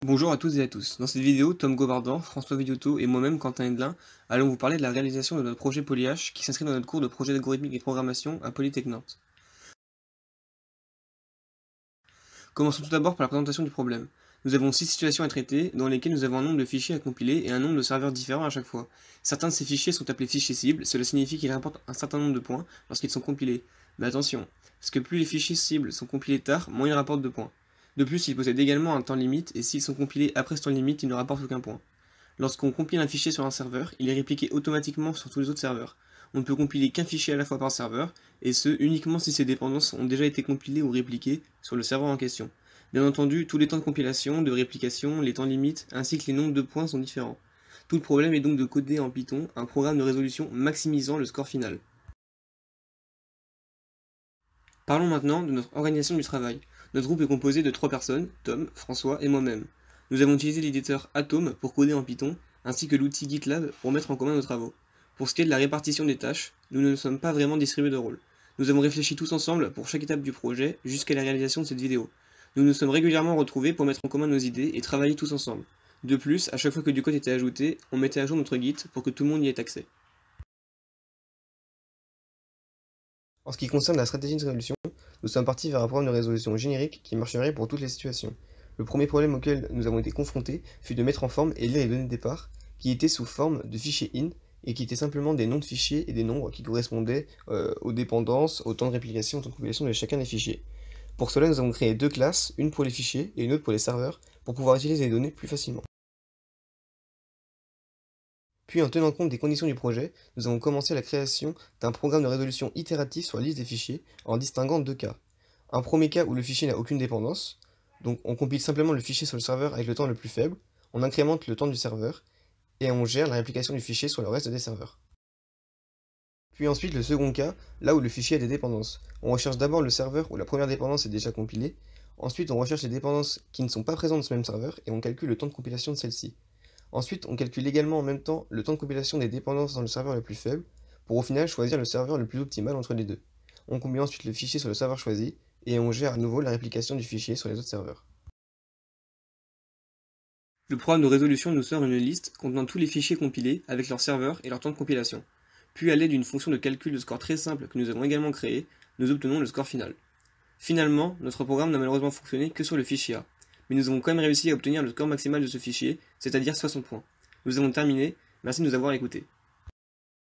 Bonjour à toutes et à tous. Dans cette vidéo, Tom Gobardan, François Vidotto et moi-même, Quentin Hendelin, allons vous parler de la réalisation de notre projet PolyH qui s'inscrit dans notre cours de projet d'algorithmique et de programmation à Polytech Nantes. Commençons tout d'abord par la présentation du problème. Nous avons 6 situations à traiter dans lesquelles nous avons un nombre de fichiers à compiler et un nombre de serveurs différents à chaque fois. Certains de ces fichiers sont appelés fichiers cibles, cela signifie qu'ils rapportent un certain nombre de points lorsqu'ils sont compilés. Mais attention, parce que plus les fichiers cibles sont compilés tard, moins ils rapportent de points. De plus, ils possèdent également un temps limite, et s'ils sont compilés après ce temps limite, ils ne rapportent aucun point. Lorsqu'on compile un fichier sur un serveur, il est répliqué automatiquement sur tous les autres serveurs. On ne peut compiler qu'un fichier à la fois par serveur, et ce, uniquement si ces dépendances ont déjà été compilées ou répliquées sur le serveur en question. Bien entendu, tous les temps de compilation, de réplication, les temps limites, ainsi que les nombres de points sont différents. Tout le problème est donc de coder en Python un programme de résolution maximisant le score final. Parlons maintenant de notre organisation du travail. Notre groupe est composé de 3 personnes, Tom, François et moi-même. Nous avons utilisé l'éditeur Atom pour coder en Python, ainsi que l'outil GitLab pour mettre en commun nos travaux. Pour ce qui est de la répartition des tâches, nous ne nous sommes pas vraiment distribués de rôles. Nous avons réfléchi tous ensemble pour chaque étape du projet jusqu'à la réalisation de cette vidéo. Nous nous sommes régulièrement retrouvés pour mettre en commun nos idées et travailler tous ensemble. De plus, à chaque fois que du code était ajouté, on mettait à jour notre Git pour que tout le monde y ait accès. En ce qui concerne la stratégie de résolution, nous sommes partis vers un programme de résolution générique qui marcherait pour toutes les situations. Le premier problème auquel nous avons été confrontés fut de mettre en forme et lire les données de départ, qui étaient sous forme de fichiers in, et qui étaient simplement des noms de fichiers et des nombres qui correspondaient aux dépendances, au temps de réplication, au temps de compilation de chacun des fichiers. Pour cela, nous avons créé 2 classes, une pour les fichiers et une autre pour les serveurs, pour pouvoir utiliser les données plus facilement. Puis, en tenant compte des conditions du projet, nous avons commencé la création d'un programme de résolution itératif sur la liste des fichiers en distinguant 2 cas. Un premier cas où le fichier n'a aucune dépendance, donc on compile simplement le fichier sur le serveur avec le temps le plus faible, on incrémente le temps du serveur, et on gère la réplication du fichier sur le reste des serveurs. Puis ensuite le second cas, là où le fichier a des dépendances. On recherche d'abord le serveur où la première dépendance est déjà compilée, ensuite on recherche les dépendances qui ne sont pas présentes dans ce même serveur, et on calcule le temps de compilation de celle-ci. Ensuite, on calcule également en même temps le temps de compilation des dépendances dans le serveur le plus faible, pour au final choisir le serveur le plus optimal entre les deux. On compile ensuite le fichier sur le serveur choisi, et on gère à nouveau la réplication du fichier sur les autres serveurs. Le programme de résolution nous sort une liste contenant tous les fichiers compilés avec leur serveur et leur temps de compilation. Puis à l'aide d'une fonction de calcul de score très simple que nous avons également créée, nous obtenons le score final. Finalement, notre programme n'a malheureusement fonctionné que sur le fichier A, mais nous avons quand même réussi à obtenir le score maximal de ce fichier, c'est-à-dire 60 points. Nous avons terminé, merci de nous avoir écoutés.